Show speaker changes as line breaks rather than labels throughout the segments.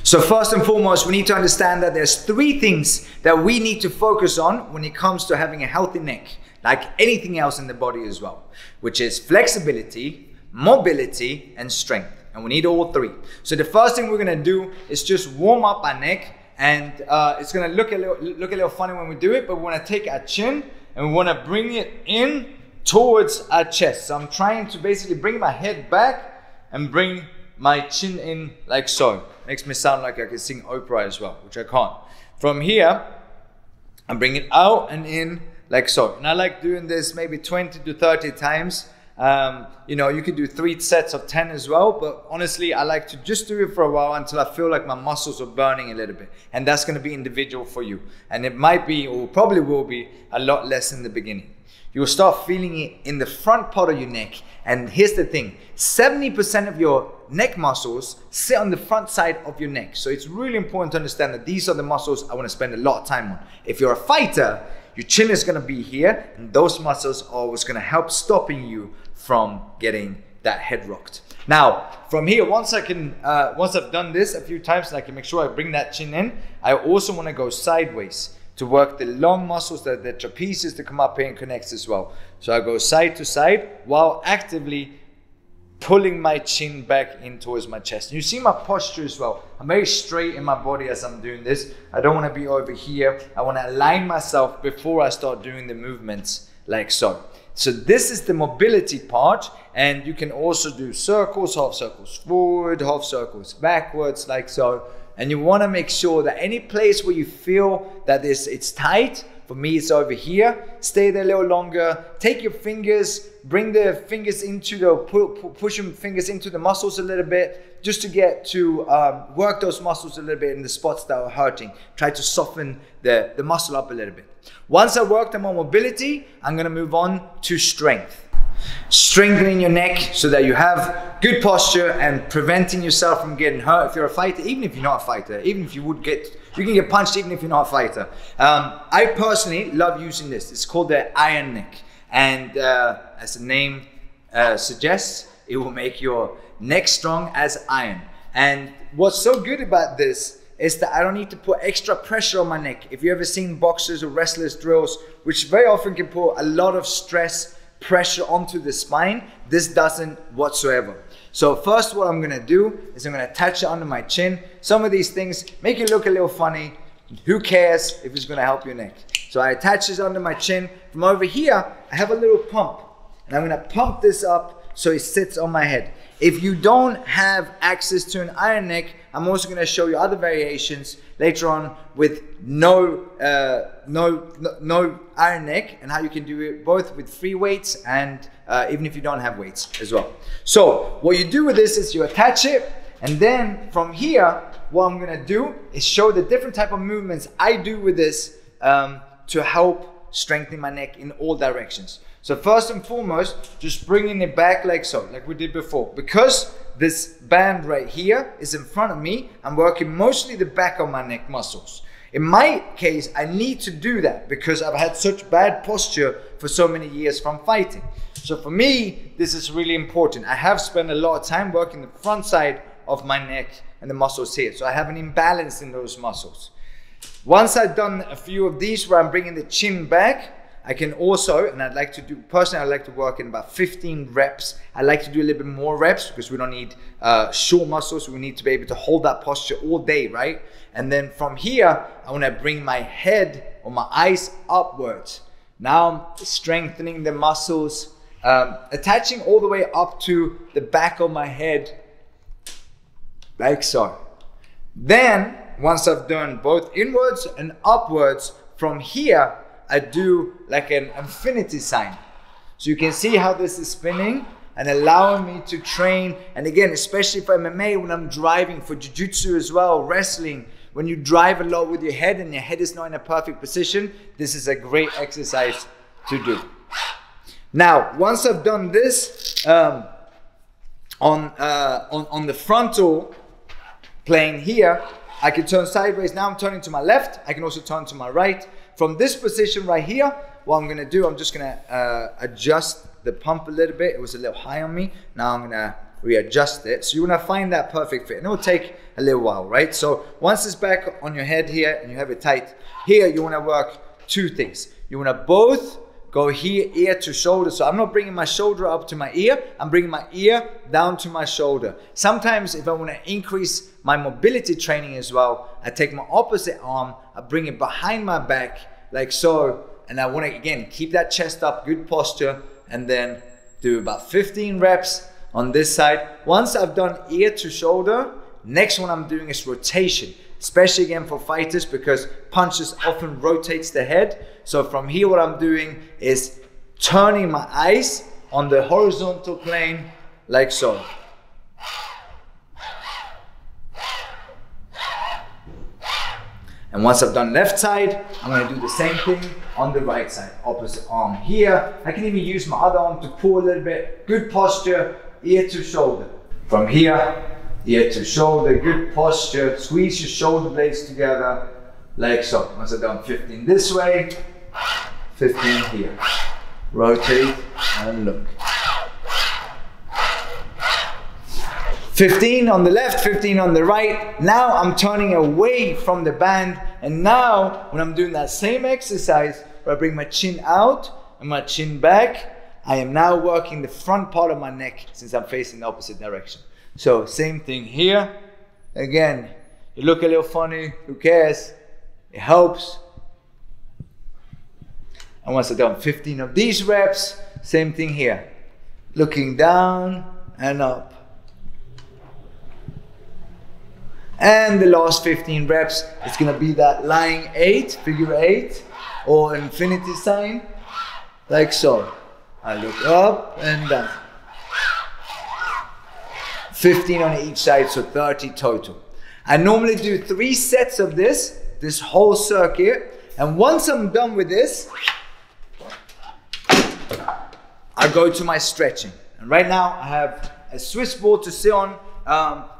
So first and foremost, we need to understand that there's 3 things that we need to focus on when it comes to having a healthy neck, like anything else in the body as well, which is flexibility, mobility, and strength. And we need all 3. So the first thing we're gonna do is just warm up our neck, and it's gonna look a little funny when we do it, but we wanna take our chin and we wanna bring it in towards our chest. So I'm trying to basically bring my head back and bring my chin in like so. Makes me sound like I can sing Oprah as well, which I can't. From here, I'm bringing it out and in like so. And I like doing this maybe 20 to 30 times. You know, you could do 3 sets of 10 as well, but honestly, I like to just do it for a while until I feel like my muscles are burning a little bit. And that's gonna be individual for you. And it might be, or probably will be, a lot less in the beginning. You'll start feeling it in the front part of your neck. And here's the thing, 70% of your neck muscles sit on the front side of your neck. So it's really important to understand that these are the muscles I want to spend a lot of time on. If you're a fighter, your chin is going to be here, and those muscles are what's going to help stopping you from getting that head rocked. Now, from here, once I've done this a few times, and I can make sure I bring that chin in, I also want to go sideways to work the long muscles, the trapezius to come up here and connect as well. So I go side to side while actively pulling my chin back in towards my chest. And you see my posture as well. I'm very straight in my body as I'm doing this. I don't want to be over here. I want to align myself before I start doing the movements like so. So this is the mobility part, and you can also do circles, half circles forward, half circles backwards like so. And you want to make sure that any place where you feel that it's tight, for me it's over here, stay there a little longer. Take your fingers, bring the fingers into the, push your fingers into the muscles a little bit, just to get to work those muscles a little bit in the spots that are hurting. Try to soften the muscle up a little bit. Once I work on mobility, I'm going to move on to strength. Strengthening your neck so that you have good posture and preventing yourself from getting hurt if you're a fighter, even if you're not a fighter, even if you can get punched even if you're not a fighter. I personally love using this. It's called the iron neck, and as the name suggests, it will make your neck strong as iron. And what's so good about this is that I don't need to put extra pressure on my neck. If you've ever seen boxers or wrestlers drills, which very often can put a lot of stress, pressure onto the spine, this doesn't whatsoever. So first, what I'm gonna do is I'm gonna attach it under my chin. Some of these things make it look a little funny. Who cares if it's gonna help your neck? So I attach this under my chin. From over here, I have a little pump, and I'm gonna pump this up so it sits on my head. If you don't have access to an iron neck, I'm also going to show you other variations later on with no iron neck, and how you can do it both with free weights and even if you don't have weights as well. So what you do with this is you attach it, and then from here, what I'm going to do is show the different type of movements I do with this to help strengthen my neck in all directions. So first and foremost, just bringing it back like so, like we did before. Because this band right here is in front of me, I'm working mostly the back of my neck muscles. In my case, I need to do that because I've had such bad posture for so many years from fighting. So for me, this is really important. I have spent a lot of time working the front side of my neck and the muscles here. So I have an imbalance in those muscles. Once I've done a few of these where I'm bringing the chin back, I can also, and I'd like to do, personally, I like to work in about 15 reps. I like to do a little bit more reps because we don't need short muscles. We need to be able to hold that posture all day, right? And then from here, I want to bring my head or my eyes upwards. Now I'm strengthening the muscles, attaching all the way up to the back of my head, like so. Then, once I've done both inwards and upwards, from here, I do like an infinity sign. So you can see how this is spinning and allowing me to train. And again, especially for MMA, when I'm driving, for jiu-jitsu as well, wrestling, when you drive a lot with your head and your head is not in a perfect position, this is a great exercise to do. Now, once I've done this on the frontal plane here, I can turn sideways. Now I'm turning to my left. I can also turn to my right. From this position right here, what I'm gonna do, I'm just gonna adjust the pump a little bit. It was a little high on me. Now I'm gonna readjust it. So you want to find that perfect fit, and it will take a little while, right? So once it's back on your head here and you have it tight here, you want to work two things. You want to both go here, ear to shoulder. So I'm not bringing my shoulder up to my ear, I'm bringing my ear down to my shoulder. Sometimes if I want to increase my mobility training as well, I take my opposite arm, I bring it behind my back like so, and I want to again keep that chest up, good posture, and then do about 15 reps on this side. Once I've done ear to shoulder, next one I'm doing is rotation, especially again for fighters because punches often rotates the head. So from here what I'm doing is turning my eyes on the horizontal plane like so. And once I've done left side, I'm going to do the same thing on the right side. Opposite arm here. I can even use my other arm to pull a little bit. Good posture, ear to shoulder. From here, ear to shoulder, good posture. Squeeze your shoulder blades together like so. Once I've done 15 this way, 15 here. Rotate and look. 15 on the left, 15 on the right. Now I'm turning away from the band, and now when I'm doing that same exercise where I bring my chin out and my chin back, I am now working the front part of my neck since I'm facing the opposite direction. So same thing here. Again, you look a little funny, who cares? It helps. And once I've done 15 of these reps, same thing here. Looking down and up. And the last 15 reps, it's gonna be that lying 8, figure 8, or infinity sign, like so. I look up and down. 15 on each side, so 30 total. I normally do 3 sets of this whole circuit, and once I'm done with this, I go to my stretching. And right now I have a Swiss ball to sit on.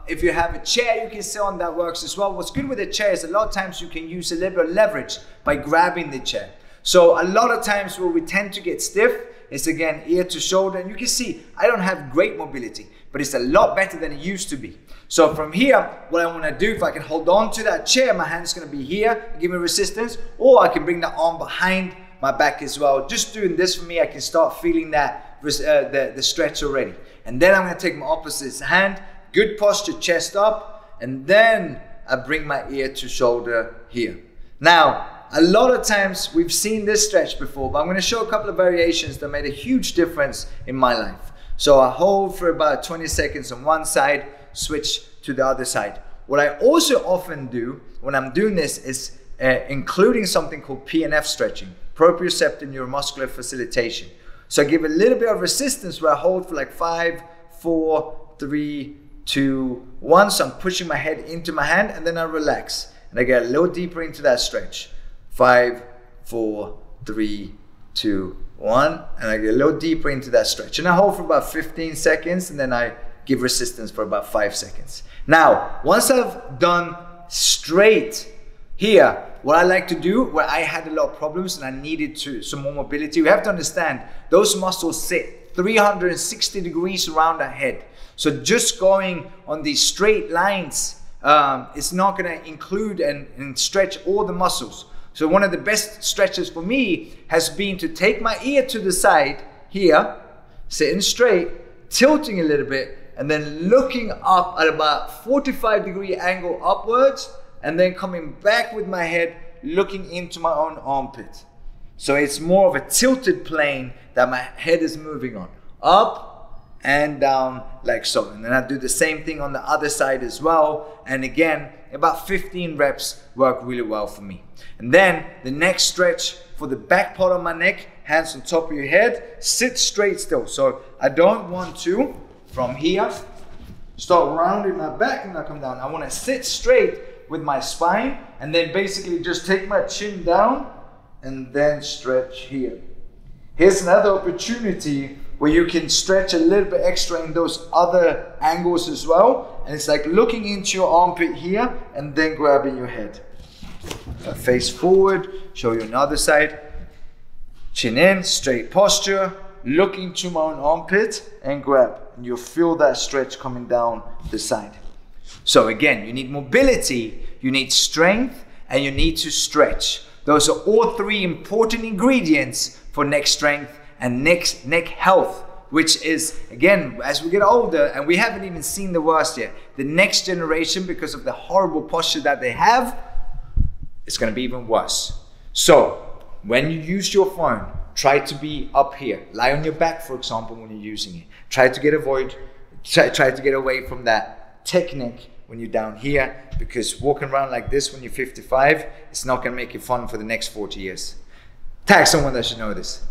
If you have a chair you can sit on, that works as well. What's good with a chair is a lot of times you can use a little bit of leverage by grabbing the chair. So a lot of times where we tend to get stiff is again ear to shoulder, and you can see I don't have great mobility, but it's a lot better than it used to be. So from here, what I want to do, if I can hold on to that chair, my hand's going to be here, give me resistance, or I can bring the arm behind my back as well. Just doing this for me, I can start feeling that the stretch already. And then I'm going to take my opposite hand, good posture, chest up, and then I bring my ear to shoulder here. Now, a lot of times we've seen this stretch before, but I'm going to show a couple of variations that made a huge difference in my life. So I hold for about 20 seconds on one side, switch to the other side. What I also often do when I'm doing this is including something called PNF stretching, proprioceptive neuromuscular facilitation. So I give a little bit of resistance where I hold for like 5, 4, 3, 2, 1. So I'm pushing my head into my hand, and then I relax. And I get a little deeper into that stretch. 5, 4, 3, 2, 1. And I get a little deeper into that stretch. And I hold for about 15 seconds, and then I give resistance for about 5 seconds. Now, once I've done straight here, what I like to do, where I had a lot of problems and I needed some more mobility, we have to understand those muscles sit 360 degrees around our head. So just going on these straight lines, it's not going to include and stretch all the muscles. So one of the best stretches for me has been to take my ear to the side here, sitting straight, tilting a little bit, and then looking up at about 45-degree angle upwards, and then coming back with my head looking into my own armpit. So it's more of a tilted plane that my head is moving on. Up and down like so. And then I do the same thing on the other side as well. And again, about 15 reps work really well for me. And then the next stretch for the back part of my neck, hands on top of your head, sit straight still. So I don't want to, from here, start rounding my back and I come down. I want to sit straight with my spine, and then basically just take my chin down and then stretch here. Here's another opportunity where you can stretch a little bit extra in those other angles as well. And it's like looking into your armpit here and then grabbing your head. Face forward, show you another side. Chin in, straight posture, looking to my own armpit and grab. and you'll feel that stretch coming down the side. So again, you need mobility, you need strength, and you need to stretch. Those are all three important ingredients for neck strength and neck health, which is, again, as we get older, and we haven't even seen the worst yet, the next generation, because of the horrible posture that they have, it's going to be even worse. So when you use your phone, try to be up here. Lie on your back, for example, when you're using it. Try to get away from that technique when you're down here, because walking around like this when you're 55, it's not going to make you fun for the next 40 years. Tag someone that should know this.